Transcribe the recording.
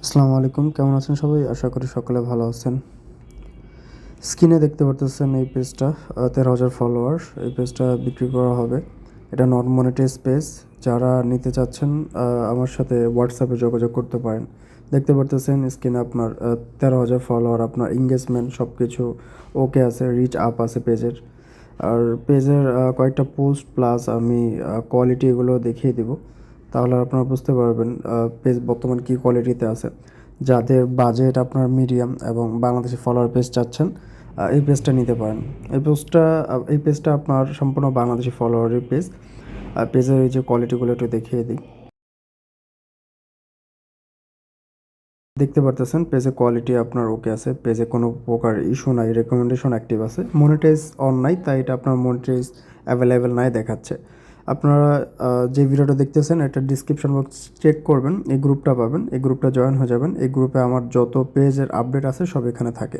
আসসালামু আলাইকুম, কেমন আছেন সবাই? আশা করি সকলে ভালো আছেন। স্ক্রিনে দেখতে পারতেছেন এই পেজটা 13,000 ফলোয়ার। এই পেজটা বিক্রি করা হবে। এটা নন মনিটাইজ পেজ। যারা নিতে চাচ্ছেন আমার সাথে হোয়াটসঅ্যাপে যোগাযোগ করতে পারেন। দেখতে পারতেছেন স্ক্রিনে আপনার 13,000 ফলোয়ার, আপনার এঙ্গেজমেন্ট সব কিছু ওকে আছে, রিচ আপ আছে পেজের। আর পেজের কয়েকটা পোস্ট প্লাস আমি কোয়ালিটি এগুলো দেখিয়ে দিব। তাহলে আপনারা বুঝতে পারবেন পেজ বর্তমান কী কোয়ালিটিতে আছে। যাদের বাজেট আপনার মিডিয়াম এবং বাংলাদেশি ফলোয়ার পেজ চাচ্ছেন, এই পেজটা নিতে পারেন। এই পেজটা আপনার সম্পূর্ণ বাংলাদেশি ফলোয়ারের পেজ। পেজের এই যে কোয়ালিটিগুলো একটু দেখিয়ে দিই। দেখতে পারতেছেন পেজে কোয়ালিটি আপনার ওকে আছে, পেজে কোনো প্রকার ইস্যু নাই, রেকমেন্ডেশন অ্যাক্টিভ আছে। মনিটাইজ অন নাই, তাই এটা আপনার মনিটাইজ অ্যাভেলেবেল নাই দেখাচ্ছে। আপনারা যে ভিডিওটা দেখতেছেন এটা ডিসক্রিপশন বক্স চেক করবেন, এই গ্রুপটা পাবেন, এই গ্রুপটা জয়েন হয়ে যাবেন। এই গ্রুপে আমার যত পেজের আপডেট আছে সব এখানে থাকে।